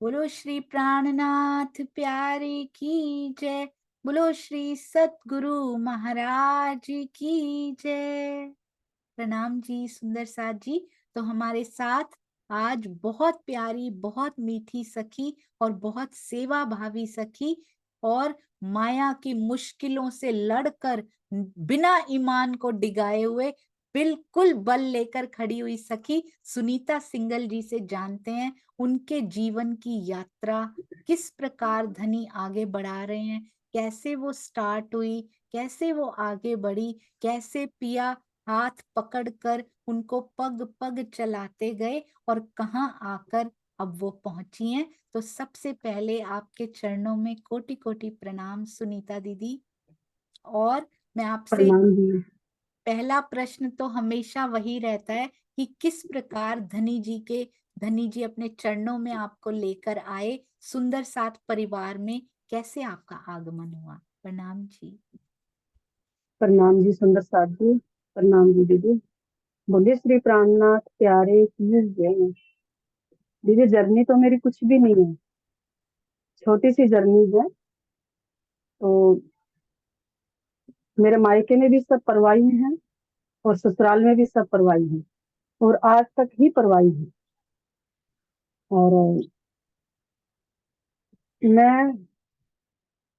बोलो श्री प्राणनाथ प्यारे की जय। बोलो श्री सतगुरु महाराज की जय। प्रणाम जी सुंदर साथ जी। तो हमारे साथ आज बहुत प्यारी, बहुत मीठी सखी और बहुत सेवा भावी सखी और माया की मुश्किलों से लड़कर बिना ईमान को डिगाए हुए बिल्कुल बल लेकर खड़ी हुई सखी सुनीता सिंगल जी से जानते हैं उनके जीवन की यात्रा, किस प्रकार धनी आगे बढ़ा रहे हैं, कैसे वो स्टार्ट हुई, कैसे वो आगे बढ़ी, कैसे पिया हाथ पकड़कर उनको पग पग चलाते गए और कहाँ आकर अब वो पहुंची हैं। तो सबसे पहले आपके चरणों में कोटि कोटि प्रणाम सुनीता दीदी। और मैं आपसे प्रणाम जी। पहला प्रश्न तो हमेशा वही रहता है कि किस प्रकार धनी जी अपने चरणों में आपको लेकर आए, सुंदर साथ परिवार में कैसे आपका आगमन हुआ। प्रणाम जी। प्रणाम जी सुंदर साथ जी। प्रणाम जी दीदी। बोलिए श्री प्राणनाथ प्यारे की जय। दीदी जर्नी तो मेरी कुछ भी नहीं है, छोटी सी जर्नी है। तो मेरे मायके में भी सब परवाई हैं और ससुराल में भी सब परवाई हैं और आज तक ही परवाई है। और मैं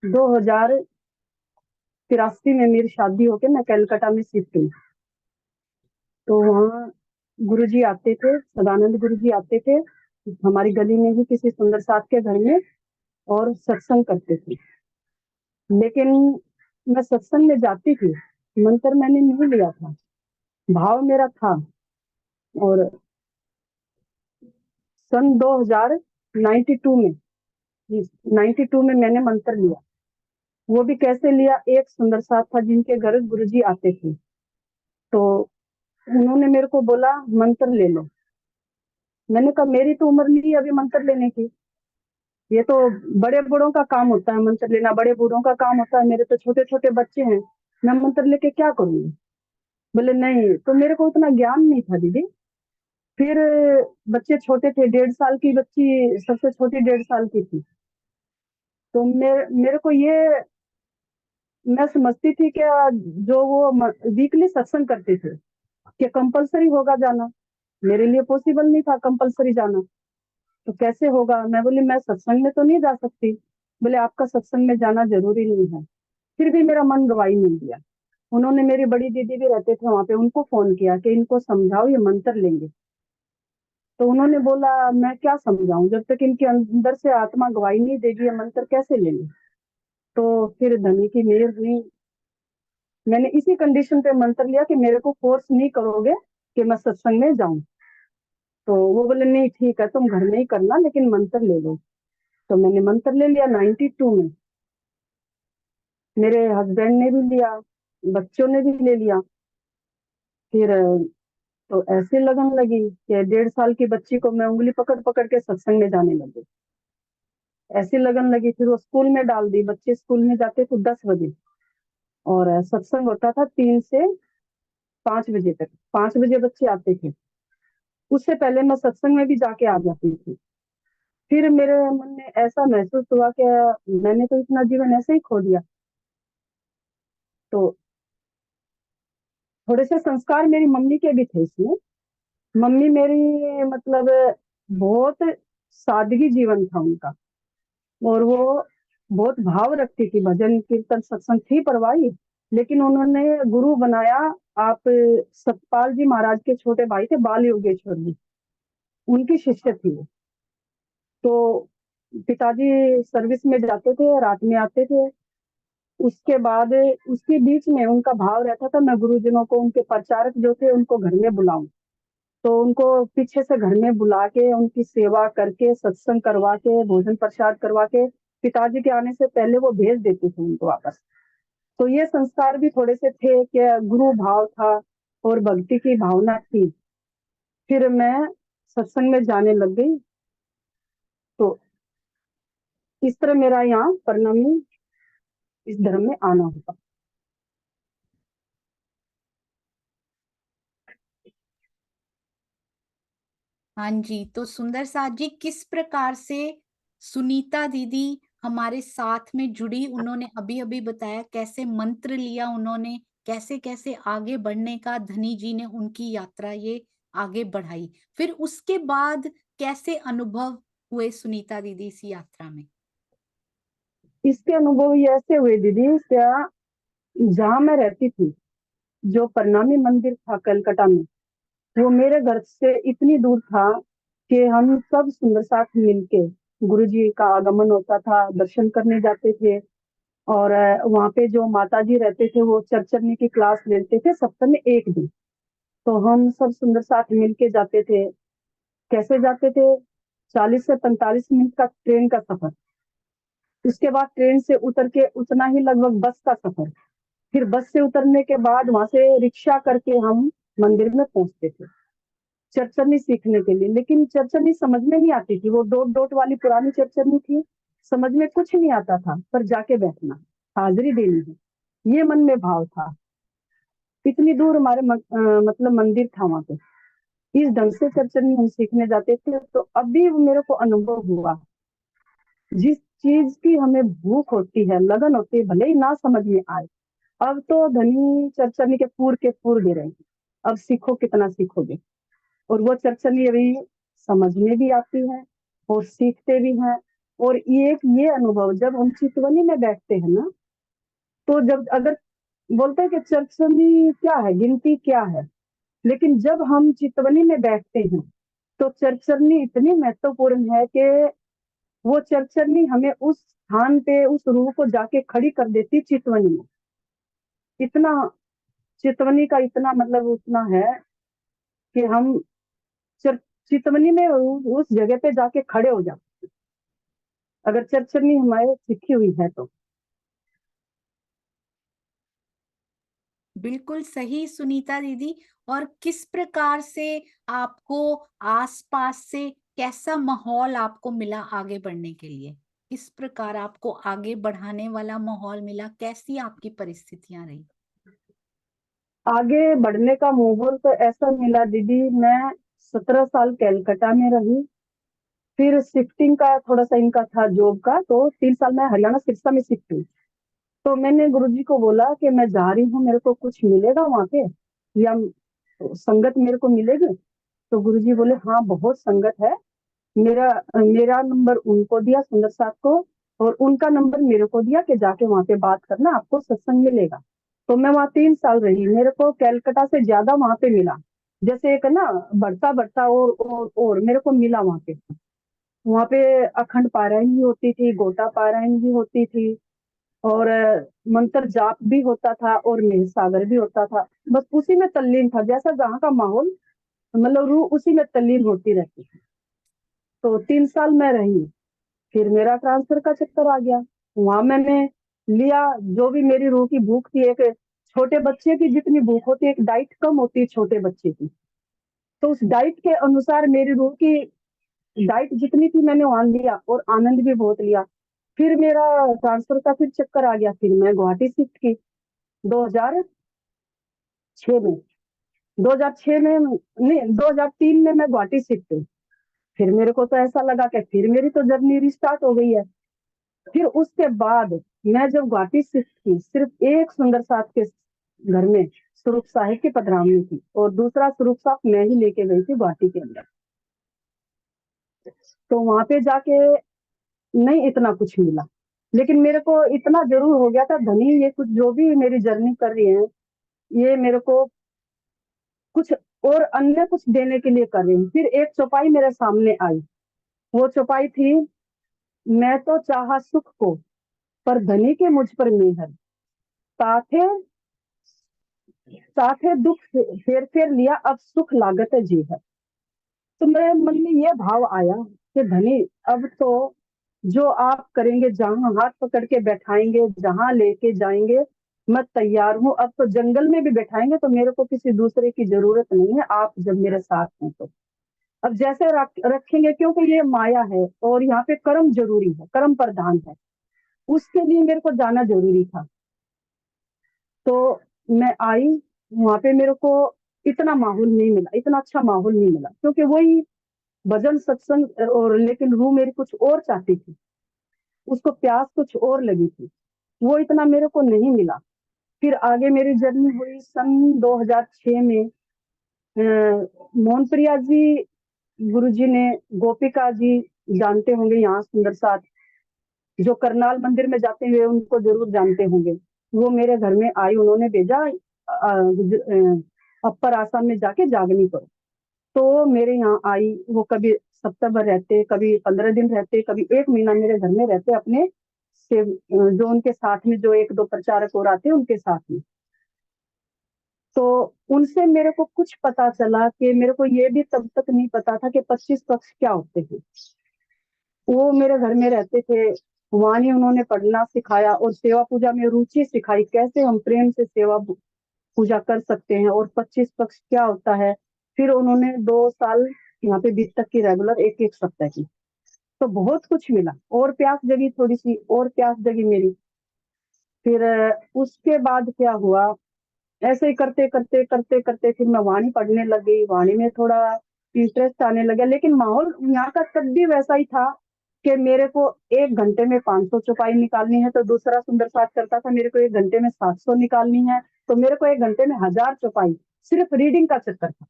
2083 में मेरी शादी होके मैं कलकत्ता में शिफ्ट हुई। तो वहाँ गुरुजी आते थे, सदानंद गुरुजी आते थे हमारी गली में ही किसी सुंदर साथ के घर में और सत्संग करते थे। लेकिन मैं सत्संग में जाती थी, मंत्र मैंने नहीं लिया था, भाव मेरा था। और सन 2092 में, 92 में मैंने मंत्र लिया। वो भी कैसे लिया, एक सुंदर साथ था जिनके घर गुरुजी आते थे, तो उन्होंने मेरे को बोला मंत्र ले लो। मैंने कहा मेरी तो उम्र नहीं है अभी मंत्र लेने की, ये तो बड़े बूढ़ों का काम होता है मंत्र लेना, बड़े बूढ़ों का काम होता है, मेरे तो छोटे छोटे बच्चे हैं, मैं मंत्र लेके क्या करूंगी। बोले नहीं, तो मेरे को उतना ज्ञान नहीं था दीदी। फिर बच्चे छोटे थे, 1.5 साल की बच्ची सबसे छोटी 1.5 साल की थी। तो मेरे को ये, मैं समझती थी कि जो वो वीकली सत्संग करते थे कि कंपलसरी होगा जाना, मेरे लिए पॉसिबल नहीं था कंपलसरी जाना। तो कैसे होगा, मैं बोली मैं सत्संग में तो नहीं जा सकती। बोले आपका सत्संग में जाना जरूरी नहीं है। फिर भी मेरा मन गवाही नहीं दिया। उन्होंने, मेरी बड़ी दीदी भी रहते थे वहां पे, उनको फोन किया कि इनको समझाओ ये मंत्र लेंगे। तो उन्होंने बोला मैं क्या समझाऊं, जब तक इनके अंदर से आत्मा गवाही नहीं देगी ये मंत्र कैसे लेंगे। तो फिर धनी की मेहर हुई, मैंने इसी कंडीशन पे मंत्र लिया कि मेरे को फोर्स नहीं करोगे कि मैं सत्संग में जाऊं। तो वो बोले नहीं ठीक है तुम घर में ही करना लेकिन मंत्र ले लो। तो मैंने मंत्र ले लिया 92 में। मेरे हस्बैंड ने भी लिया, बच्चों ने भी ले लिया। फिर तो ऐसे लगन लगी कि 1.5 साल की बच्ची को मैं उंगली पकड़ पकड़ के सत्संग में जाने लगी। ऐसी लगन लगी, फिर वो स्कूल में डाल दी। बच्चे स्कूल में जाते थे 10 बजे और सत्संग होता था 3 से 5 बजे तक। 5 बजे बच्चे आते थे, उससे पहले मैं सत्संग में भी जाके आ जाती थी। फिर मेरे मन में ऐसा महसूस हुआ कि मैंने तो इतना जीवन ऐसे ही खो दिया। तो थोड़े से संस्कार मेरी मम्मी के भी थे इसमें। मम्मी मेरी मतलब बहुत सादगी जीवन था उनका, और वो बहुत भाव रखती थी, भजन कीर्तन सत्संग थी परवाही। लेकिन उन्होंने गुरु बनाया, आप सतपाल जी महाराज के छोटे भाई थे बाल योगेश्वर जी, उनकी शिष्य थी वो। तो पिताजी सर्विस में जाते थे, रात में आते थे। उसके बाद उसके बीच में उनका भाव रहता था मैं गुरुजनों को, उनके प्रचारक जो थे उनको घर में बुलाऊं। तो उनको पीछे से घर में बुला के उनकी सेवा करके सत्संग करवा के भोजन प्रसाद करवा के पिताजी के आने से पहले वो भेज देते थे उनको वापस। तो ये संस्कार भी थोड़े से थे कि गुरु भाव था और भक्ति की भावना थी। फिर मैं सत्संग में जाने लग गई। तो इस तरह मेरा यहाँ परिणमी इस धर्म में आना होगा। हाँ जी, तो सुंदर साथ जी किस प्रकार से सुनीता दीदी हमारे साथ में जुड़ी, उन्होंने अभी अभी बताया कैसे मंत्र लिया उन्होंने, कैसे कैसे आगे बढ़ने का धनी जी ने उनकी यात्रा ये आगे बढ़ाई। फिर उसके बाद कैसे अनुभव हुए सुनीता दीदी इस यात्रा में? इसके अनुभव ये ऐसे हुए दीदी, क्या जहाँ मैं रहती थी, जो प्रणामी मंदिर था कलकत्ता में, वो मेरे घर से इतनी दूर था कि हम सब सुंदर साथ मिलके गुरु जी का आगमन होता था, दर्शन करने जाते थे। और वहाँ पे जो माता जी रहते थे वो चरचरनी की क्लास लेते थे सप्ताह में एक दिन। तो हम सब सुंदर साथ मिलके जाते थे। कैसे जाते थे? 40 से 45 मिनट का ट्रेन का सफर। उसके बाद ट्रेन से उतर के उतना ही लगभग बस का सफर। फिर बस से उतरने के बाद वहां से रिक्शा करके हम मंदिर में पहुंचते थे चरचरनी सीखने के लिए। लेकिन चरचरनी समझ में नहीं आती थी, वो डोट डोट वाली पुरानी चरचरनी थी, समझ में कुछ नहीं आता था। पर जाके बैठना, हाजिरी देनी है, ये मन में भाव था। इतनी दूर हमारे मतलब मंदिर था वहां पे, इस ढंग से चरचरनी हम सीखने जाते थे। तो अभी मेरे को अनुभव हुआ, जिस चीज की हमें भूख होती है, लगन होती है, भले ही ना समझ में आए, अब तो धनी चरचरनी के पूर दे रहे हैं। अब सीखो, कितना सीखोगे। और वो चरचरनी अभी समझ में भी आती है और सीखते भी हैं। और ये अनुभव जब हम चितवनी में बैठते हैं ना, तो जब अगर बोलते हैं कि चरचरनी क्या है, गिनती क्या है, लेकिन जब हम चितवनी में बैठते हैं तो चरचरनी इतनी महत्वपूर्ण है कि वो चरचरनी हमें उस स्थान पे, उस रूह को जाके खड़ी कर देती चितवनी में। इतना चितवनी का इतना मतलब उतना है कि हम चितवनी में उस जगह पे जाके खड़े हो जाते, अगर चरचरनी हमारे सीखी हुई है तो। बिल्कुल सही सुनीता दीदी। और किस प्रकार से आपको आसपास से कैसा माहौल आपको मिला आगे बढ़ने के लिए? किस प्रकार आपको आगे बढ़ाने वाला माहौल मिला? कैसी आपकी परिस्थितियां रही? आगे बढ़ने का माहौल तो ऐसा मिला दीदी, मैं 17 साल कलकत्ता में रही। फिर शिफ्टिंग का थोड़ा सा इनका था जॉब का, तो 3 साल मैं हरियाणा सिरसा में शिफ्ट हुई। तो मैंने गुरुजी को बोला कि मैं जा रही हूँ, मेरे को कुछ मिलेगा वहां पे, या संगत मेरे को मिलेगी? तो गुरुजी बोले हाँ, बहुत संगत है। मेरा मेरा नंबर उनको दिया, सुंदर साहब को, और उनका नंबर मेरे को दिया कि जाके वहां पे बात करना, आपको सत्संग मिलेगा। तो मैं वहां 3 साल रही, मेरे को कैलकाटा से ज्यादा वहां पे मिला। जैसे एक ना बढ़ता बढ़ता और मेरे को मिला वहां पे। वहां पे अखंड पारायण भी होती थी, गोटा पारायण भी होती थी, और मंत्र जाप भी होता था, और मेघ सागर भी होता था। बस उसी में तल्लीन था, जैसा जहाँ का माहौल, मतलब रूह उसी में तल्लीन होती रहती थी। तो 3 साल मैं रही। फिर मेरा ट्रांसफर का चक्कर आ गया। वहां मैंने लिया, जो भी मेरी रूह की भूख थी, एक छोटे बच्चे की जितनी भूख होती है, एक डाइट कम होती है छोटे बच्चे की, तो उस डाइट के अनुसार मेरी रूह की डाइट जितनी थी मैंने वहां लिया, और आनंद भी बहुत लिया। फिर मेरा ट्रांसफर का फिर चक्कर आ गया, फिर मैं गुवाहाटी शिफ्ट की 2006 में। 2006 में नहीं, 2003 में मैं गुवाहाटी शिफ्ट हुई। फिर मेरे को तो ऐसा लगा कि फिर मेरी तो जर्नी रिस्टार्ट हो गई है। फिर उसके बाद मैं जब गुवाहाटी शिफ्ट की, सिर्फ एक सुंदर साथ के घर में स्वरूप साहिब की पधरावनी थी, और दूसरा स्वरूप साहब मैं ही लेके गई थी गुवाहाटी के अंदर। तो वहां पे जाके नहीं इतना कुछ मिला, लेकिन मेरे को इतना जरूर हो गया था, धनी ये कुछ जो भी मेरी जर्नी कर रही है, ये मेरे को कुछ और अन्य कुछ देने के लिए कर रही हूँ। फिर एक चौपाई मेरे सामने आई, वो चौपाई थी, मैं तो चाहा सुख को, पर धनी के मुझ पर मेहर, साथे साथे दुख फेर फेर लिया, अब सुख लागत है जी है। तो मेरे मन में ये भाव आया कि धनी, अब तो जो आप करेंगे, जहां हाथ पकड़ के बैठाएंगे, जहां लेके जाएंगे, मैं तैयार हूँ। अब तो जंगल में भी बैठाएंगे तो मेरे को किसी दूसरे की जरूरत नहीं है, आप जब मेरे साथ हैं तो। अब जैसे रखेंगे, क्योंकि ये माया है और यहाँ पे कर्म जरूरी है, कर्म प्रधान है, उसके लिए मेरे को जाना जरूरी था। तो मैं आई, वहां पे मेरे को इतना माहौल नहीं मिला, इतना अच्छा माहौल नहीं मिला, क्योंकि वही भजन सत्संग, और लेकिन रूह मेरी कुछ और चाहती थी, उसको प्यास कुछ और लगी थी, वो इतना मेरे को नहीं मिला। फिर आगे मेरी जर्नी हुई सन 2006 में। मोहन प्रिया जी गुरु जी ने, गोपिका जी जानते होंगे यहाँ सुंदर साथ, जो करनाल मंदिर में जाते हुए उनको जरूर जानते होंगे। वो मेरे घर में आई, उन्होंने भेजा अपर आसाम में जाके जागनी करो। तो मेरे यहाँ आई, वो कभी सप्ताह भर रहते, कभी 15 दिन रहते, कभी 1 महीना मेरे घर में रहते, अपने से जो उनके साथ में जो 1-2 प्रचारक और आते उनके साथ में। तो उनसे मेरे को कुछ पता चला कि मेरे को ये भी तब तक नहीं पता था कि 25 पक्ष क्या होते हैं। वो मेरे घर में रहते थे, वहां ही उन्होंने पढ़ना सिखाया और सेवा पूजा में रुचि सिखाई, कैसे हम प्रेम से सेवा पूजा कर सकते हैं और 25 पक्ष क्या होता है। फिर उन्होंने 2 साल यहाँ पे बीत तक की रेगुलर 1-1 सप्ताह की, तो बहुत कुछ मिला और प्यास जगी, थोड़ी सी और प्यास जगी मेरी। फिर उसके बाद क्या हुआ, ऐसे ही करते करते करते करते फिर मैं वाणी पढ़ने लग गई, वाणी में थोड़ा इंटरेस्ट आने लगा। लेकिन माहौल यहाँ का तब भी वैसा ही था कि मेरे को 1 घंटे में 500 चौपाई निकालनी है, तो दूसरा सुंदर साथ करता था मेरे को 1 घंटे में 700 निकालनी है, तो मेरे को 1 घंटे में 1000 चौपाई। सिर्फ रीडिंग का चक्कर था,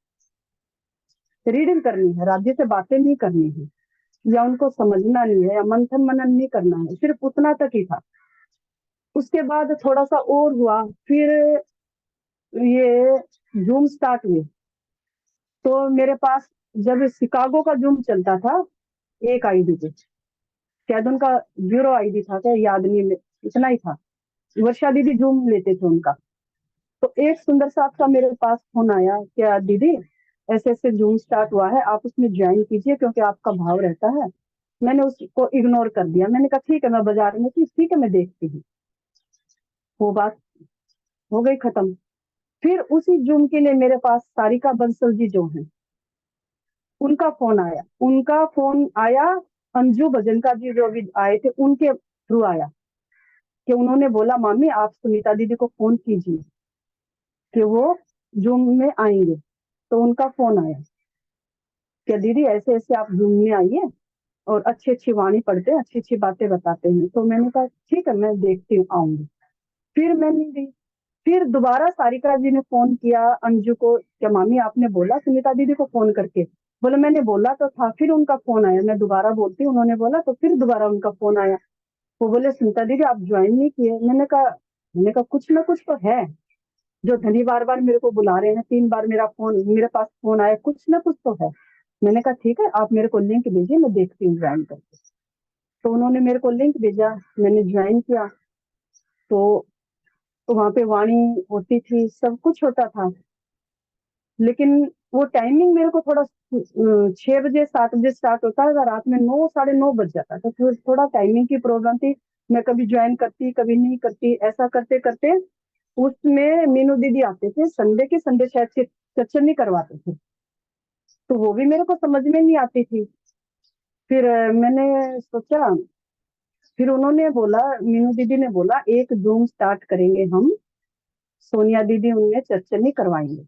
रीडिंग करनी है, राज्य से बातें नहीं करनी है, या उनको समझना नहीं है, या मंथन मनन नहीं करना है, सिर्फ उतना तक ही था। उसके बाद थोड़ा सा और हुआ, फिर ये जूम स्टार्ट हुए, तो मेरे पास जब शिकागो का जूम चलता था, एक आईडी पे, शायद उनका ब्यूरो आईडी था क्या, याद नहीं, इतना ही था। वर्षा दीदी जूम लेते थे उनका। तो एक सुंदर साहब का मेरे पास फोन आया, क्या दीदी ऐसे ऐसे जूम स्टार्ट हुआ है, आप उसमें ज्वाइन कीजिए क्योंकि आपका भाव रहता है। मैंने उसको इग्नोर कर दिया, मैंने कहा ठीक है, मैं बाजार में थी, ठीक है मैं देखती हूँ। वो बात हो गई खत्म। फिर उसी जूम के लिए मेरे पास सारिका बंसल जी जो हैं, उनका फोन आया, अंजू भजनका जी जो भी आए थे उनके थ्रू आया, कि उन्होंने बोला मामी आप सुनीता दीदी को फोन कीजिए कि वो जूम में आएंगे। तो उनका फोन आया, क्या दीदी ऐसे ऐसे आप जूम में आइए और अच्छी अच्छी वाणी पढ़ते हैं, अच्छी अच्छी बातें बताते हैं। तो मैंने कहा ठीक है मैं देखती हूँ, आऊंगी। फिर मैं नहीं गई। फिर दोबारा सारिका जी ने फोन किया अंजू को, क्या मामी आपने बोला सुनीता दीदी को फोन करके, बोले मैंने बोला तो था। फिर उनका फोन आया, मैं दोबारा बोलती हूँ, उन्होंने बोला, तो फिर दोबारा उनका फोन आया। वो बोले सुनीता दीदी आप ज्वाइन नहीं किए। मैंने कहा कुछ ना कुछ तो है, जो धनी बार बार मेरे को बुला रहे हैं, 3 बार मेरे पास फोन आया, कुछ ना कुछ तो है। मैंने कहा ठीक है आप मेरे को लिंक भेजिए, मैं देखती हूँ ज्वाइन करके। तो उन्होंने मेरे को लिंक भेजा, मैंने ज्वाइन किया। तो वहां पे वाणी होती थी, सब कुछ होता था, लेकिन वो टाइमिंग मेरे को थोड़ा 6 बजे 7 बजे स्टार्ट होता है, रात में 9 साढ़े 9 बज जाता, तो फिर थोड़ा टाइमिंग की प्रॉब्लम थी। मैं कभी ज्वाइन करती कभी नहीं करती, ऐसा करते करते उसमें मीनू दीदी आते थे संडे के संडे, शायद चर्चा नहीं करवाते थे, तो वो भी मेरे को समझ में नहीं आती थी। फिर मैंने सोचा, फिर उन्होंने बोला, मीनू दीदी ने बोला एक जूम स्टार्ट करेंगे हम, सोनिया दीदी उनमें चर्चा नहीं करवाएंगे,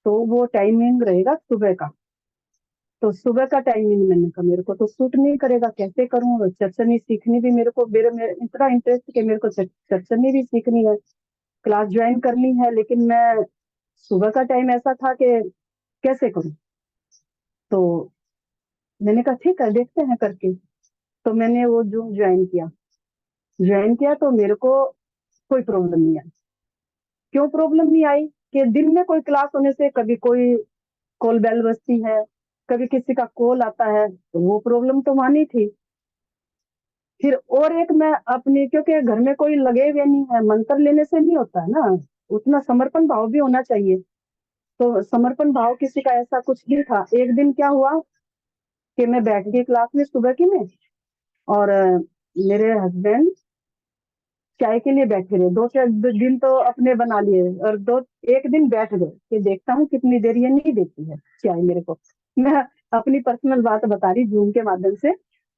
तो वो टाइमिंग रहेगा सुबह का। तो सुबह का टाइमिंग मैंने कहा मेरे को तो सूट नहीं करेगा, कैसे करूँ, चर्चनी सीखनी भी मेरे को, मेरे इतना इंटरेस्ट कि मेरे को चर्चनी भी सीखनी है, क्लास ज्वाइन करनी है, लेकिन मैं सुबह का टाइम ऐसा था कि कैसे करूँ। तो मैंने कहा ठीक है देखते हैं करके। तो मैंने वो जूम ज्वाइन किया तो मेरे को कोई प्रॉब्लम नहीं आई। क्यों प्रॉब्लम नहीं आई, कि दिन में कोई क्लास होने से कभी कोई कॉल बेल बजती है, कभी किसी का कॉल आता है, तो वो प्रॉब्लम तो वहां नहीं थी। फिर और एक मैं अपनी, क्योंकि घर में कोई लगे हुए नहीं है, मंत्र लेने से नहीं होता है ना, उतना समर्पण भाव भी होना चाहिए। तो समर्पण भाव किसी का ऐसा कुछ नहीं था। एक दिन क्या हुआ कि मैं बैठ गई क्लास में सुबह की में, और मेरे हस्बैंड चाय के लिए बैठे रहे, 2 4 दिन तो अपने बना लिए, और एक दिन बैठ गए कि देखता हूँ कितनी देर ये नहीं देती है चाय मेरे को। मैं अपनी पर्सनल बात बता रही, जूम के माध्यम से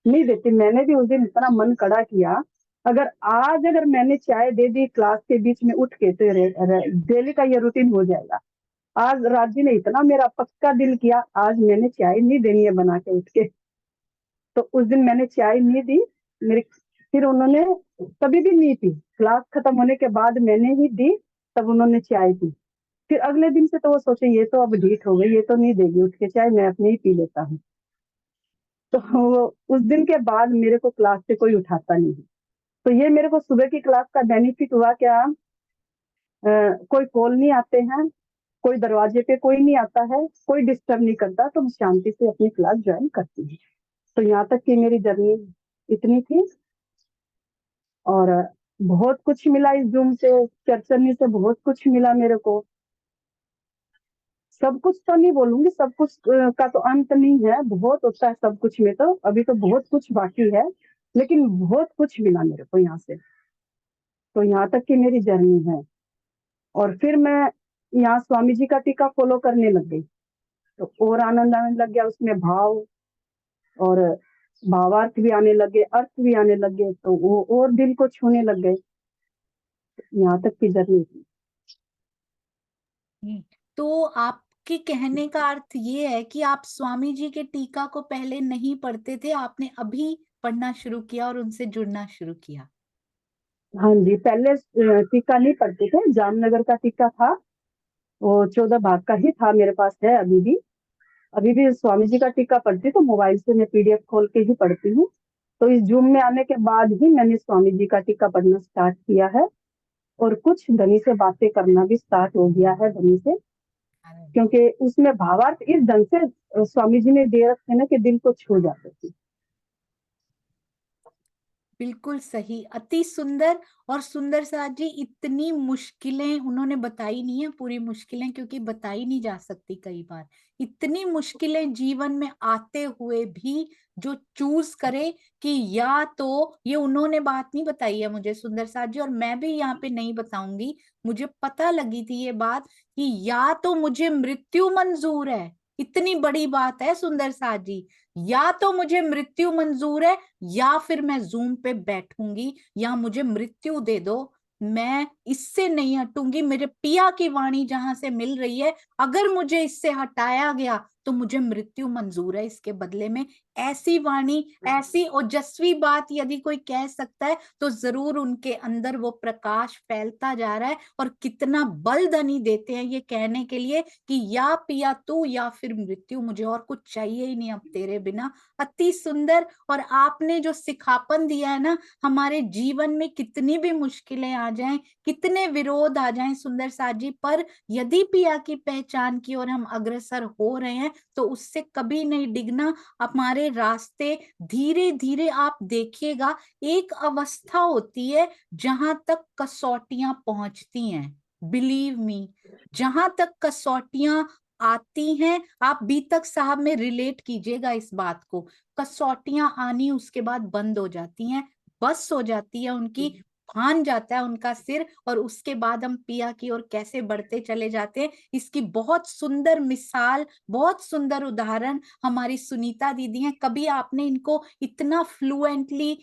नहीं देती। मैंने भी उस दिन इतना मन कड़ा किया, अगर मैंने चाय दे दी क्लास के बीच में उठ के, तो डेली का ये रूटीन हो जाएगा। आज राजी ने इतना मेरा पक्का दिल किया, आज मैंने चाय नहीं देनी है बना के उठ के। तो उस दिन मैंने चाय नहीं दी मेरे, फिर उन्होंने कभी भी नहीं पी, क्लास खत्म होने के बाद मैंने ही दी, तब उन्होंने चाय पी। फिर अगले दिन से तो वो सोचे ये तो अब ढीठ हो गई, ये तो नहीं देगी उठ के चाय, मैं अपने ही पी लेता हूँ। तो उस दिन के बाद मेरे को क्लास से कोई उठाता नहीं। तो ये मेरे को सुबह की क्लास का बेनिफिट हुआ क्या, कोई कॉल नहीं आते हैं, कोई दरवाजे पे कोई नहीं आता है, कोई डिस्टर्ब नहीं करता, तो मैं शांति से अपनी क्लास ज्वाइन करती हूँ। तो यहाँ तक की मेरी जर्नी इतनी थी। और बहुत कुछ मिला इस जूम से, चर्चनी से बहुत कुछ मिला मेरे को। सब कुछ तो नहीं बोलूंगी, सब कुछ का तो अंत नहीं है, बहुत होता है सब कुछ में, तो अभी तो बहुत कुछ बाकी है, लेकिन बहुत कुछ मिला मेरे को यहाँ से। तो यहाँ तक की मेरी जर्नी है। और फिर मैं यहाँ स्वामी जी का टीका फॉलो करने लग गई, तो और आनंद आने लग गया उसमें, भाव और भावार्थ भी आने लगे, अर्थ भी आने लगे, तो वो और दिल को छूने लग गए। यहाँ तक की जर्नी थी। तो आपके कहने का अर्थ ये है कि आप स्वामी जी के टीका को पहले नहीं पढ़ते थे, आपने अभी पढ़ना शुरू किया और उनसे जुड़ना शुरू किया। हाँ जी, पहले टीका नहीं पढ़ते थे, जामनगर का टीका था, वो 14 भाग का ही था, मेरे पास है अभी भी। अभी भी स्वामी जी का टीका पढ़ती तो मोबाइल से मैं पीडीएफ खोल के ही पढ़ती हूँ। तो इस जूम में आने के बाद ही मैंने स्वामी जी का टीका पढ़ना स्टार्ट किया है, और कुछ धनी से बातें करना भी स्टार्ट हो गया है धनी से, क्योंकि उसमें भावार्थ इस ढंग से स्वामी जी ने दे रखे ना कि दिल को छू जाते थे। बिल्कुल सही, अति सुंदर। और सुंदर साथ जी, इतनी मुश्किलें उन्होंने बताई नहीं है, पूरी मुश्किलें क्योंकि बताई नहीं जा सकती कई बार। इतनी मुश्किलें जीवन में आते हुए भी जो चूज करे कि या तो, ये उन्होंने बात नहीं बताई है मुझे सुंदर साथ जी, और मैं भी यहाँ पे नहीं बताऊंगी, मुझे पता लगी थी ये बात कि या तो मुझे मृत्यु मंजूर है, इतनी बड़ी बात है सुंदर साथ जी, या तो मुझे मृत्यु मंजूर है या फिर मैं जूम पे बैठूंगी, या मुझे मृत्यु दे दो, मैं इससे नहीं हटूंगी। मेरे पिया की वाणी जहां से मिल रही है, अगर मुझे इससे हटाया गया तो मुझे मृत्यु मंजूर है इसके बदले में। ऐसी वाणी, ऐसी ओजस्वी बात यदि कोई कह सकता है तो जरूर उनके अंदर वो प्रकाश फैलता जा रहा है। और कितना बल धनी देते हैं ये कहने के लिए कि या पिया तू या फिर मृत्यु, मुझे और कुछ चाहिए ही नहीं अब तेरे बिना। अति सुंदर। और आपने जो सिखापन दिया है ना, हमारे जीवन में कितनी भी मुश्किलें आ जाएं, कितने विरोध आ जाएं सुंदर साथ जी, पर यदि पिया की पहचान की ओर हम अग्रसर हो रहे हैं तो उससे कभी नहीं डिगना। हमारे रास्ते धीरे धीरे, आप देखिएगा, एक अवस्था होती है जहां तक कसौटियां पहुंचती हैं, बिलीव मी, जहां तक कसौटियां आती हैं, आप बीतक साहब में रिलेट कीजिएगा इस बात को, कसौटियां आनी उसके बाद बंद हो जाती हैं, बस हो जाती है उनकी, भान जाता है उनका सिर, और उसके बाद हम पिया की ओर कैसे बढ़ते चले जाते हैं। इसकी बहुत सुंदर मिसाल, बहुत सुंदर उदाहरण हमारी सुनीता दीदी हैं। कभी आपने इनको इतना फ्लुएंटली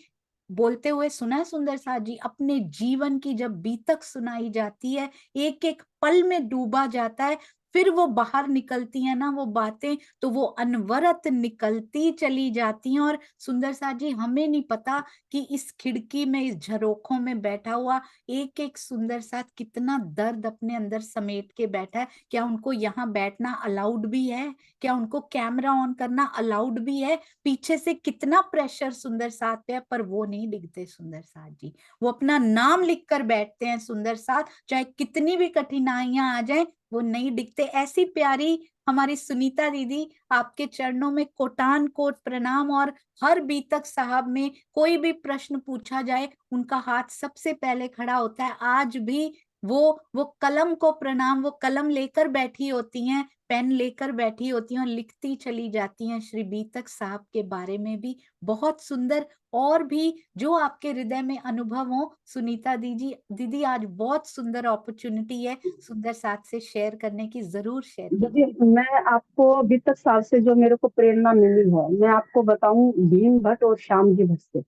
बोलते हुए सुना है सुंदर साथ जी? अपने जीवन की जब बीतक सुनाई जाती है, एक एक पल में डूबा जाता है, फिर वो बाहर निकलती है ना वो बातें, तो वो अनवरत निकलती चली जाती हैं। और सुंदर साथ जी, हमें नहीं पता कि इस खिड़की में, इस झरोखों में बैठा हुआ एक एक सुंदर साथ कितना दर्द अपने अंदर समेट के बैठा है। क्या उनको यहाँ बैठना अलाउड भी है? क्या उनको कैमरा ऑन करना अलाउड भी है? पीछे से कितना प्रेशर सुंदर साथ पे है, पर वो नहीं दिखते सुंदर साथ जी। वो अपना नाम लिख कर बैठते हैं सुंदर साथ, चाहे कितनी भी कठिनाइयां आ जाए वो नहीं दिखते। ऐसी प्यारी हमारी सुनीता दीदी, आपके चरणों में कोटान कोट प्रणाम। और हर बीतक साहब में कोई भी प्रश्न पूछा जाए, उनका हाथ सबसे पहले खड़ा होता है। आज भी वो कलम को प्रणाम, वो कलम लेकर बैठी होती हैं, पेन लेकर बैठी होती हैं और लिखती चली जाती हैं श्री बीतक साहब के बारे में भी। बहुत सुंदर। और भी जो आपके हृदय में अनुभव हो सुनीता दीदी, आज बहुत सुंदर अपॉर्चुनिटी है सुंदर साथ से शेयर करने की, जरूर शेयर दीदी, कीजिए। मैं आपको अभी तक साल से जो मेरे को प्रेरणा मिली है, मैं आपको बताऊं, भीम भट्ट और श्याम जी भट्ट से।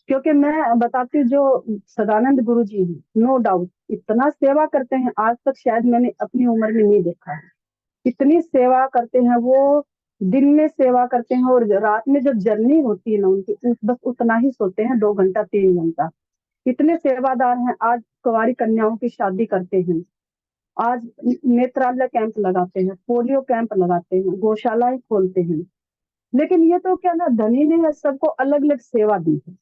क्योंकि मैं बताती हूँ, जो सदानंद गुरु जी हैं, नो डाउट इतना सेवा करते हैं, आज तक शायद मैंने अपनी उम्र में नहीं देखा है। इतनी सेवा करते हैं वो, दिन में सेवा करते हैं और रात में जब जर्नी होती है ना उनकी, बस उतना ही सोते हैं, 2 घंटा 3 घंटा। इतने सेवादार हैं। आज कुंवारी कन्याओं की शादी करते हैं, आज नेत्रालय कैंप लगाते हैं, पोलियो कैंप लगाते हैं, गौशालाएं खोलते हैं। लेकिन ये तो क्या ना, धनी ने सबको अलग अलग सेवा दी है,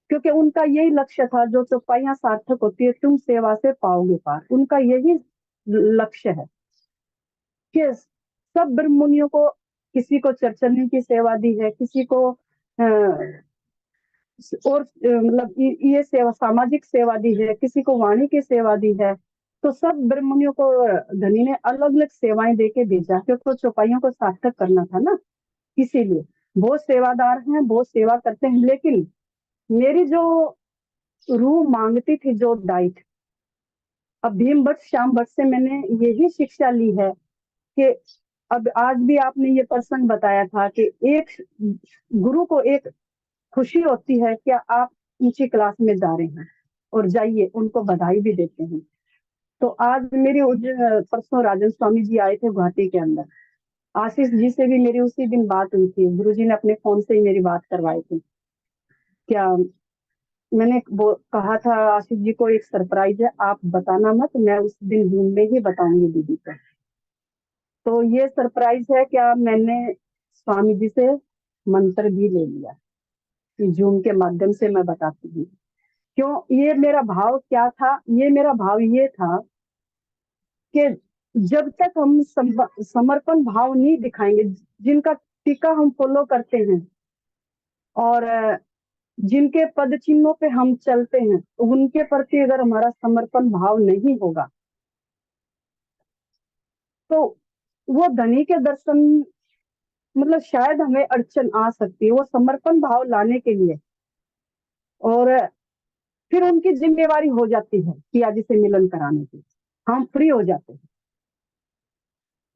क्योंकि उनका यही लक्ष्य था, जो चौपाइयां सार्थक होती है तुम सेवा से पाओगे पार, उनका यही लक्ष्य है कि सब ब्रह्म मुनियों को, किसी को चरचरनी की सेवा दी है, किसी को और मतलब ये सेवा, सामाजिक सेवा दी है, किसी को वाणी की सेवा दी है। तो सब ब्रह्मणियों को धनी ने अलग अलग सेवाएं दे के भेजा, क्योंकि चौपाइयों को सार्थक करना था ना, इसीलिए बहुत सेवादार हैं, बहुत सेवा करते हैं। लेकिन मेरी जो रूह मांगती थी, जो डाइट, अब भीम भट्ट श्याम भट्ट से मैंने यही शिक्षा ली है कि अब आज भी आपने ये प्रसंग बताया था कि एक गुरु को एक खुशी होती है कि आप ऊंची क्लास में जा रहे हैं, और जाइए, उनको बधाई भी देते हैं। तो आज मेरी परसों राजन स्वामी जी आए थे गुवाहाटी के अंदर, आशीष जी से भी मेरी उसी दिन बात हुई थी, गुरु जी ने अपने फोन से ही मेरी बात करवाई थी। क्या मैंने वो कहा था आशीष जी को, एक सरप्राइज है, आप बताना मत, मैं उस दिन जूम में ही बताऊंगी दीदी को। तो ये सरप्राइज है, क्या मैंने स्वामी जी से मंत्र भी ले लिया, कि जूम के माध्यम से मैं बताती हूँ। क्यों, ये मेरा भाव क्या था, ये मेरा भाव ये था कि जब तक हम समर्पण भाव नहीं दिखाएंगे, जिनका टीका हम फॉलो करते हैं और जिनके पद चिन्हों पे हम चलते हैं, उनके प्रति अगर हमारा समर्पण भाव नहीं होगा, तो वो धनी के दर्शन, मतलब शायद हमें अड़चन आ सकती है वो समर्पण भाव लाने के लिए। और फिर उनकी जिम्मेवारी हो जाती है पिया जी से मिलन कराने की, हम फ्री हो जाते हैं।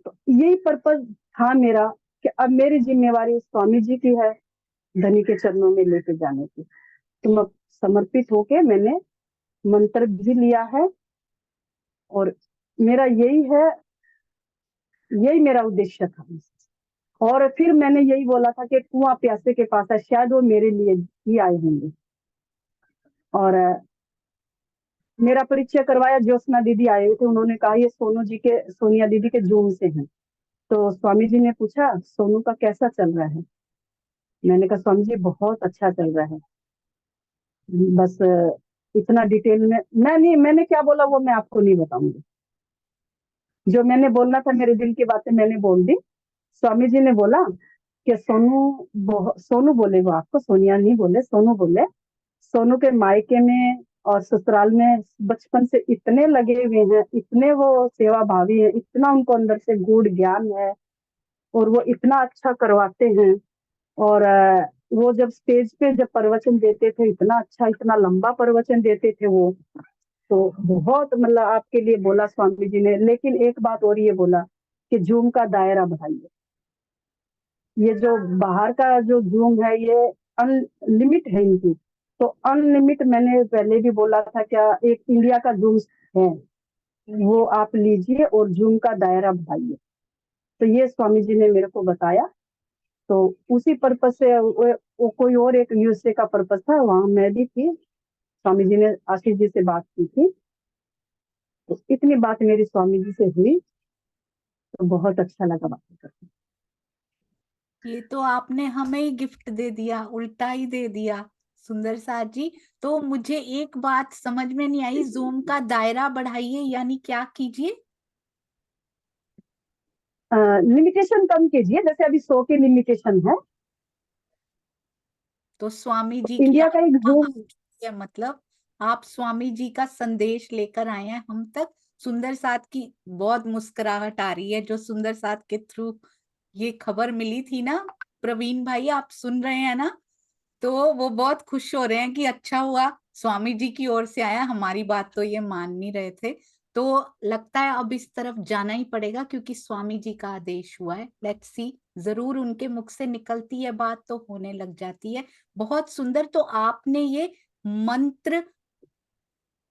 तो यही पर्पज था मेरा, कि अब मेरी जिम्मेवारी स्वामी जी की है, धनी के चरणों में लेके जाने की। तो मैं समर्पित होके मैंने मंत्र भी लिया है, और मेरा यही है, यही मेरा उद्देश्य था। और फिर मैंने यही बोला था कि कुआं प्यासे के पास है, शायद वो मेरे लिए ही आए होंगे। और मेरा परिचय करवाया, ज्योत्सना दीदी आए हुए थे, उन्होंने कहा ये सोनू जी के, सोनिया दीदी के जूम से हैं। तो स्वामी जी ने पूछा सोनू का कैसा चल रहा है, मैंने कहा स्वामी जी बहुत अच्छा चल रहा है, बस इतना डिटेल में मैं नहीं, मैंने क्या बोला वो मैं आपको नहीं बताऊंगी। जो मैंने बोलना था, मेरे दिल की बातें मैंने बोल दी। स्वामी जी ने बोला कि सोनू बोले, वो आपको सोनिया नहीं बोले, सोनू बोले, सोनू के मायके में और ससुराल में बचपन से इतने लगे हुए हैं, इतने वो सेवा भावी है, इतना उनको अंदर से गूढ़ ज्ञान है, और वो इतना अच्छा करवाते हैं। और वो जब स्टेज पे जब प्रवचन देते थे, इतना अच्छा, इतना लंबा प्रवचन देते थे वो। तो बहुत मतलब आपके लिए बोला स्वामी जी ने। लेकिन एक बात और ये बोला कि जूम का दायरा बढ़ाइए, ये जो बाहर का जो जूम है ये अनलिमिट है इनकी। तो अनलिमिट मैंने पहले भी बोला था, क्या एक इंडिया का जूम है, वो आप लीजिए और जूम का दायरा बढ़ाइए। तो ये स्वामी जी ने मेरे को बताया। तो उसी पर्पज से वो कोई और एक यूएसए का पर्पज था, वहां मैं भी थी, स्वामी जी ने आशीष जी से बात की थी। तो इतनी बात मेरी स्वामी जी से हुई, तो बहुत अच्छा लगा बात करके। ये तो आपने हमें ही गिफ्ट दे दिया, उल्टा ही दे दिया सुंदर साथ जी। तो मुझे एक बात समझ में नहीं आई, जूम का दायरा बढ़ाइए यानी क्या कीजिए? लिमिटेशन कम कीजिए, जैसे अभी 100 की लिमिटेशन है। तो स्वामी तो जी की इंडिया का एक आत्मा जूम, हम है, मतलब आप स्वामी जी का संदेश लेकर आए हैं हम तक। सुंदर साथ की बहुत मुस्कुराहट आ रही है, जो सुंदर साथ के थ्रू ये खबर मिली थी ना। प्रवीण भाई आप सुन रहे हैं ना? तो वो बहुत खुश हो रहे हैं कि अच्छा हुआ स्वामी जी की ओर से आया, हमारी बात तो ये मान नहीं रहे थे। तो लगता है अब इस तरफ जाना ही पड़ेगा क्योंकि स्वामी जी का आदेश हुआ है। लेट्स सी, जरूर उनके मुख से निकलती है बात तो होने लग जाती है। बहुत सुंदर। तो आपने ये मंत्र,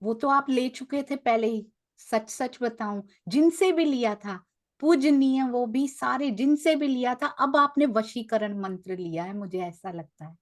वो तो आप ले चुके थे पहले ही, सच सच बताऊं, जिनसे भी लिया था, पूजनीय वो भी सारे, जिनसे भी लिया था, अब आपने वशीकरण मंत्र लिया है, मुझे ऐसा लगता है।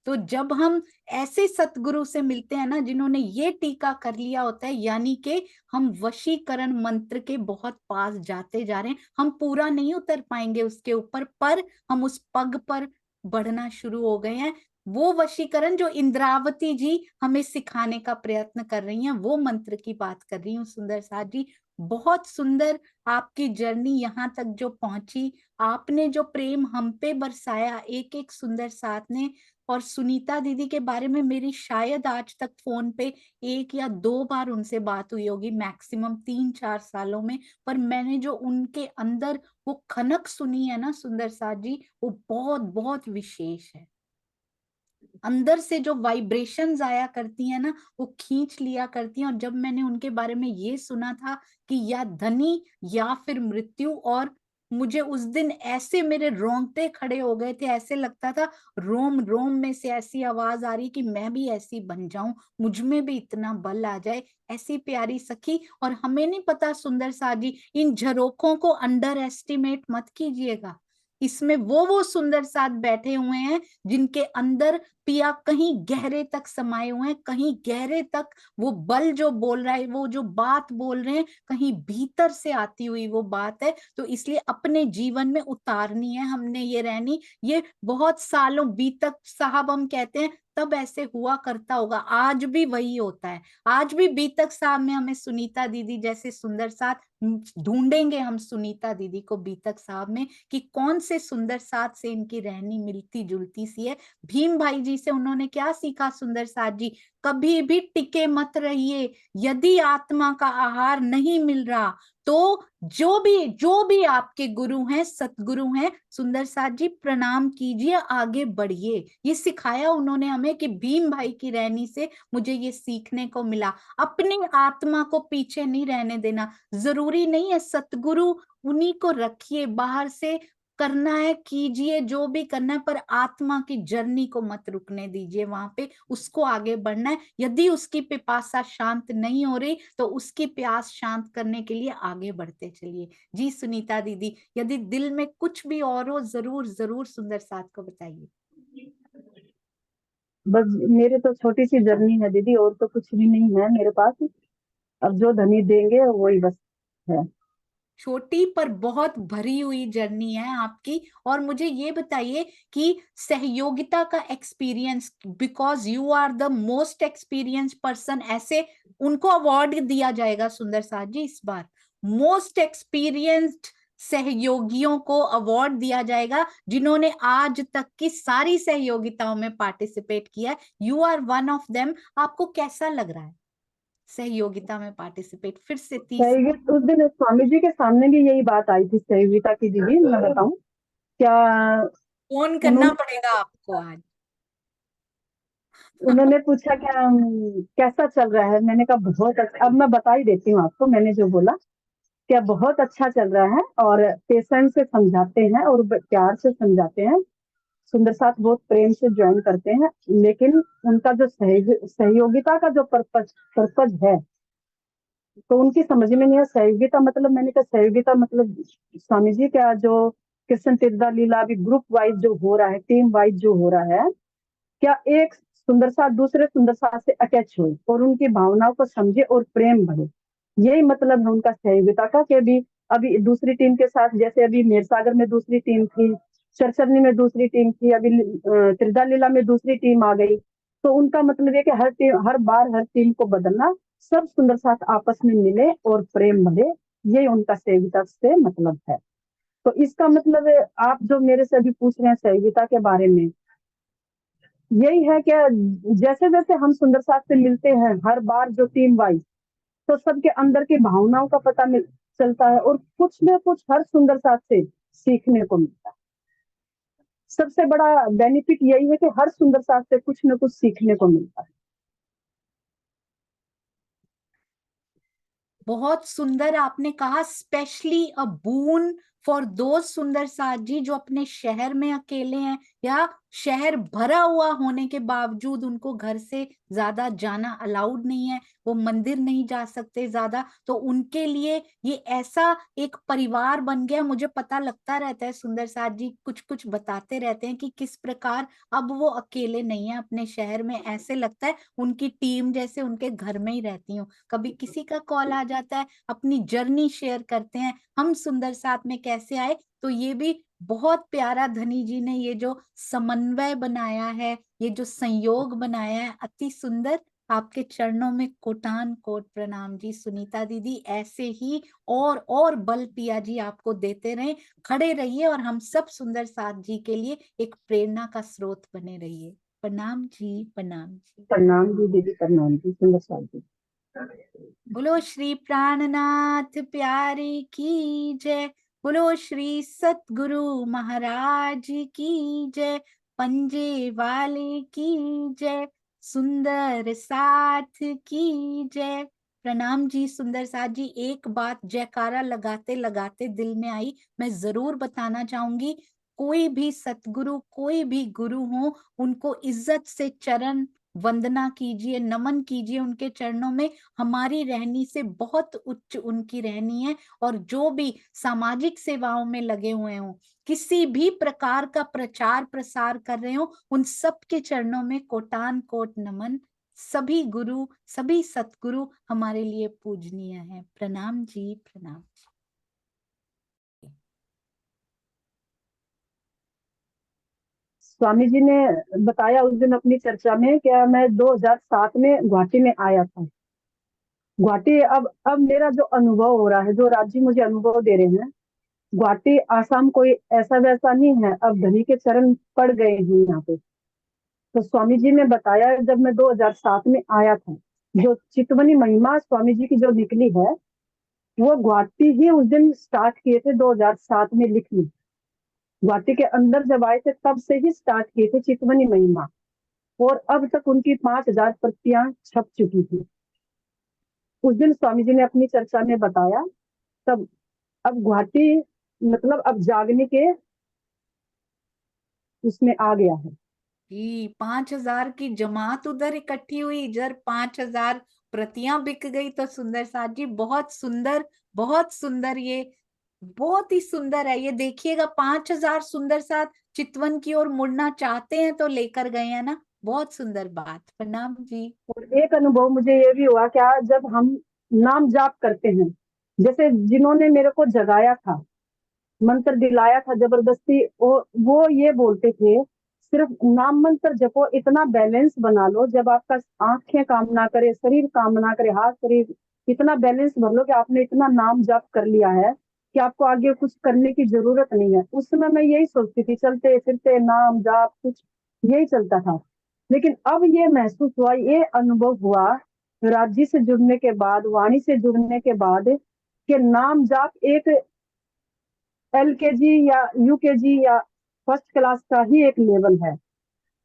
तो जब हम ऐसे सतगुरु से मिलते हैं ना, जिन्होंने ये टीका कर लिया होता है, यानी कि हम वशीकरण मंत्र के बहुत पास जाते जा रहे हैं। हम पूरा नहीं उतर पाएंगे उसके ऊपर, पर हम उस पग पर बढ़ना शुरू हो गए हैं। वो वशीकरण जो इंद्रावती जी हमें सिखाने का प्रयत्न कर रही हैं, वो मंत्र की बात कर रही हूँ सुंदर साथ जी। बहुत सुंदर आपकी जर्नी यहाँ तक जो पहुंची, आपने जो प्रेम हम पे बरसाया एक एक सुंदर साथ ने। और सुनीता दीदी के बारे में मेरी शायद आज तक फोन पे 1 या 2 बार उनसे बात हुई होगी, मैक्सिमम 3-4 सालों में। पर मैंने जो उनके अंदर वो खनक सुनी है ना सुंदर साथ जी, वो बहुत बहुत विशेष है। अंदर से जो वाइब्रेशंस आया करती है ना, वो खींच लिया करती हैं। और जब मैंने उनके बारे में ये सुना था कि या धनी या फिर मृत्यु, और मुझे उस दिन ऐसे मेरे रोंगटे खड़े हो गए थे, ऐसे लगता था रोम रोम में से ऐसी आवाज आ रही कि मैं भी ऐसी बन जाऊं, मुझ में भी इतना बल आ जाए। ऐसी प्यारी सखी। और हमें नहीं पता सुंदर सा जी, इन झरोखों को अंडर एस्टिमेट मत कीजिएगा। इसमें वो सुंदर साथ बैठे हुए हैं जिनके अंदर पिया कहीं गहरे तक समाये हुए हैं, कहीं गहरे तक वो बल जो बोल रहा है, वो जो बात बोल रहे हैं, कहीं भीतर से आती हुई वो बात है। तो इसलिए अपने जीवन में उतारनी है हमने ये रहनी। ये बहुत सालों बीतक साहब हम कहते हैं, तब ऐसे हुआ करता होगा, आज भी वही होता है। आज भी बीतक साहब में हमें सुनीता दीदी जैसे सुंदर साथ ढूंढेंगे हम, सुनीता दीदी को बीतक साहब में, कि कौन से सुंदर साथ से इनकी रहनी मिलती जुलती सी है। भीम भाई जी से उन्होंने क्या सीखा सुंदर साथ जी, कभी भी टिके मत रहिए। यदि आत्मा का आहार नहीं मिल रहा तो जो भी आपके गुरु हैं, सतगुरु हैं, सुंदर साथ जी प्रणाम कीजिए, आगे बढ़िए। ये सिखाया उन्होंने हमें कि भीम भाई की रहनी से मुझे ये सीखने को मिला। अपनी आत्मा को पीछे नहीं रहने देना। जरूरी नहीं है सतगुरु, उन्हीं को रखिए, बाहर से करना है कीजिए जो भी करना है, पर आत्मा की जर्नी को मत रुकने दीजिए। वहां पे उसको आगे बढ़ना है। यदि उसकी पिपासा शांत नहीं हो रही तो उसकी प्यास शांत करने के लिए आगे बढ़ते चलिए। जी सुनीता दीदी, यदि दिल में कुछ भी और हो, जरूर जरूर सुंदर साथ को बताइए। बस मेरे तो छोटी सी जर्नी है दीदी, और तो कुछ भी नहीं है मेरे पास। अब जो धनी देंगे वही बस है। छोटी पर बहुत भरी हुई जर्नी है आपकी। और मुझे ये बताइए कि सहयोगिता का experience, because you are the most experience person, ऐसे उनको अवार्ड दिया जाएगा सुंदर साथ जी इस बार। मोस्ट एक्सपीरियंस्ड सहयोगियों को अवार्ड दिया जाएगा, जिन्होंने आज तक की सारी सहयोगिताओं में पार्टिसिपेट किया है। You are one of them. आपको कैसा लग रहा है सहयोगिता में पार्टिसिपेट फिर से 30? सहयोगी उस दिन स्वामी जी के सामने भी यही बात आई थी सहयोगिता की दीदी, मैं बताऊं क्या? फोन करना उन्होंने पड़ेगा आपको आज। उन्होंने पूछा क्या कैसा चल रहा है? मैंने कहा बहुत अच्छा। अब मैं बता ही देती हूँ आपको, मैंने जो बोला क्या बहुत अच्छा चल रहा है, और पेशेंस से समझाते हैं और प्यार से समझाते हैं। सुंदर साथ बहुत प्रेम से ज्वाइन करते हैं, लेकिन उनका जो सहयोगिता का जो पर्पज है, तो उनकी समझ में नहीं है सहयोगिता मतलब। मैंने कहा सहयोगिता मतलब स्वामी जी क्या, जो कृष्ण तीर्था लीला अभी ग्रुप वाइज जो हो रहा है, टीम वाइज जो हो रहा है, क्या एक सुंदर साथ दूसरे सुंदर साथ से अटैच हुए और उनकी भावनाओं को समझे और प्रेम बढ़े। यही मतलब है उनका सहयोगिता का। कि अभी दूसरी टीम के साथ, जैसे अभी मेरसागर में दूसरी टीम थी, चरचरनी में दूसरी टीम थी, अभी त्रिदा लीला में दूसरी टीम आ गई। तो उनका मतलब है कि हर बार हर टीम को बदलना, सब सुंदर साथ आपस में मिले और प्रेम बढ़े। यही उनका सहयोगिता से मतलब है। तो इसका मतलब है, आप जो मेरे से अभी पूछ रहे हैं सहयोगिता के बारे में, यही है कि जैसे जैसे हम सुंदर साथ से मिलते हैं हर बार जो टीम वाइज, तो सबके अंदर की भावनाओं का पता चलता है, और कुछ ना कुछ हर सुंदर साथ से सीखने को मिलता है। सबसे बड़ा बेनिफिट यही है कि हर सुंदर साथ से कुछ ना कुछ सीखने को मिलता है। बहुत सुंदर आपने कहा, specially a boon for those सुंदर साथ जी जो अपने शहर में अकेले हैं, या शहर भरा हुआ होने के बावजूद उनको घर से ज्यादा जाना अलाउड नहीं है, वो मंदिर नहीं जा सकते ज्यादा, तो उनके लिए ये ऐसा एक परिवार बन गया। मुझे पता लगता रहता है सुंदर साथ जी कुछ कुछ बताते रहते हैं कि किस प्रकार अब वो अकेले नहीं है अपने शहर में, ऐसे लगता है उनकी टीम जैसे उनके घर में ही रहती हूँ। कभी किसी का कॉल आ जाता है, अपनी जर्नी शेयर करते हैं, हम सुंदर साथ में कैसे आए। तो ये भी बहुत प्यारा धनी जी ने ये जो समन्वय बनाया है, ये जो संयोग बनाया है, अति सुंदर। आपके चरणों में कोटान कोट प्रणाम जी सुनीता दीदी। ऐसे ही और बल पिया जी आपको देते रहे, खड़े रहिए और हम सब सुंदर साथ जी के लिए एक प्रेरणा का स्रोत बने रहिए। प्रणाम जी, प्रणाम जी। प्रणाम जी दीदी, प्रणाम जी सुंदर साथ जी। बोलो श्री प्राणनाथ प्यारे की जय, बोलो श्री सतगुरु महाराज की जय, पंजे वाले की जय, सुंदर साथ की जय। प्रणाम जी सुंदर साथ जी। एक बात जयकारा लगाते लगाते दिल में आई, मैं जरूर बताना चाहूंगी। कोई भी सतगुरु, कोई भी गुरु हो, उनको इज्जत से चरण वंदना कीजिए, नमन कीजिए उनके चरणों में। हमारी रहनी से बहुत उच्च उनकी रहनी है। और जो भी सामाजिक सेवाओं में लगे हुए हों, किसी भी प्रकार का प्रचार प्रसार कर रहे हो, उन सब के चरणों में कोटान कोट नमन। सभी गुरु, सभी सतगुरु हमारे लिए पूजनीय है। प्रणाम जी, प्रणाम जी। स्वामी जी ने बताया उस दिन अपनी चर्चा में कि मैं 2007 में गुवाहाटी में आया था। गुवाहाटी, अब मेरा जो अनुभव हो रहा है, जो राज्य मुझे अनुभव दे रहे हैं, गुवाहाटी आसाम कोई ऐसा वैसा नहीं है। अब धनी के चरण पड़ गए हैं यहाँ पे। तो स्वामी जी ने बताया जब मैं 2007 में आया था, जो चितवनी महिमा स्वामी जी की जो निकली है, वो गुवाहाटी ही उस दिन स्टार्ट किए थे 2007 में लिखनी। गुवाहाटी के अंदर जब आए थे तब से ही स्टार्ट किए थे चितवनी महिमा, और अब तक उनकी 5,000 प्रतियां छप चुकी थी। उस दिन स्वामी जी ने अपनी चर्चा में बताया। तब अब गुवाहाटी मतलब अब जागने के उसमें आ गया है। जी, 5,000 की जमात उधर इकट्ठी हुई, इधर 5,000 प्रतियां बिक गई। तो सुंदर साथ जी बहुत सुंदर, बहुत सुंदर, ये बहुत ही सुंदर है। ये देखिएगा, 5,000 सुंदर साथ चितवन की ओर मुड़ना चाहते हैं तो लेकर गए हैं ना। बहुत सुंदर बात। प्रणाम जी। और एक अनुभव मुझे ये भी हुआ, क्या जब हम नाम जाप करते हैं, जैसे जिन्होंने मेरे को जगाया था, मंत्र दिलाया था जबरदस्ती, वो ये बोलते थे सिर्फ नाम मंत्र जपो, इतना बैलेंस बना लो, जब आपका आंखें काम ना करे, शरीर काम ना करे, हाथ शरीर, इतना बैलेंस भर लो कि आपने इतना नाम जाप कर लिया है कि आपको आगे कुछ करने की जरूरत नहीं है। उस समय मैं यही सोचती थी, चलते फिरते नाम जाप कुछ यही चलता था। लेकिन अब ये महसूस हुआ, ये अनुभव हुआ राज्य से जुड़ने के बाद, वाणी से जुड़ने के बाद, कि नाम जाप एक LKG या UKG या फर्स्ट क्लास का ही एक लेवल है।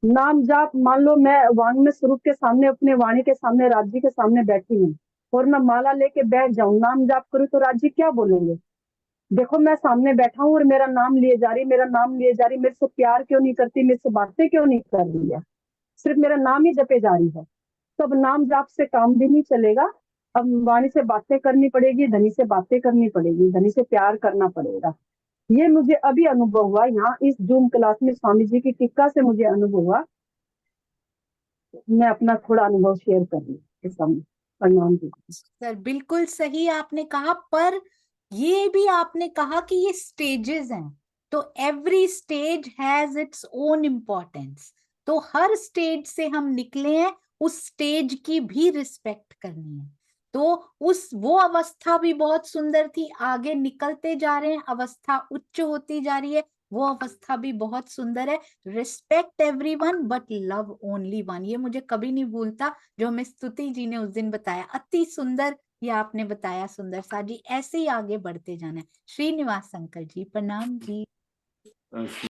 नाम जाप, मान लो मैं वाणी में स्वरूप के सामने, अपने वाणी के सामने, राज्य के सामने बैठी हूँ और मैं माला लेके बैठ जाऊं, नाम जाप करूँ, तो राज्य क्या बोलेंगे? देखो मैं सामने बैठा हूँ और मेरा नाम लिए जा रही, मेरा नाम लिए जा रही, मेरे से प्यार क्यों नहीं करती, मेरे से बातें क्यों नहीं कर रही है, सिर्फ मेरा नाम ही जपे जा रही है। तो अब नाम जाप से काम भी नहीं चलेगा। अब वाणी से बातें करनी पड़ेगी, धनी से बातें करनी पड़ेगी, धनी से प्यार करना पड़ेगा। ये मुझे अभी अनुभव हुआ, यहाँ इस जूम क्लास में स्वामी जी की टीका से मुझे अनुभव हुआ। मैं अपना थोड़ा अनुभव शेयर कर रही हूँ इस समय। प्रणाम जी। सर बिल्कुल सही आपने कहा, पर ये भी आपने कहा कि ये स्टेजेस हैं, तो every stage has its own importance. तो हर स्टेज से हम निकले हैं, उस स्टेज की भी रिस्पेक्ट करनी है। तो उस वो अवस्था भी बहुत सुंदर थी, आगे निकलते जा रहे हैं, अवस्था उच्च होती जा रही है, वो अवस्था भी बहुत सुंदर है। Respect everyone but love only one, ये मुझे कभी नहीं भूलता जो हमें स्तुति जी ने उस दिन बताया। अति सुंदर ये आपने बताया सुंदर सा जी, ऐसे ही आगे बढ़ते जाना है। श्रीनिवास अंकल जी, प्रणाम जी।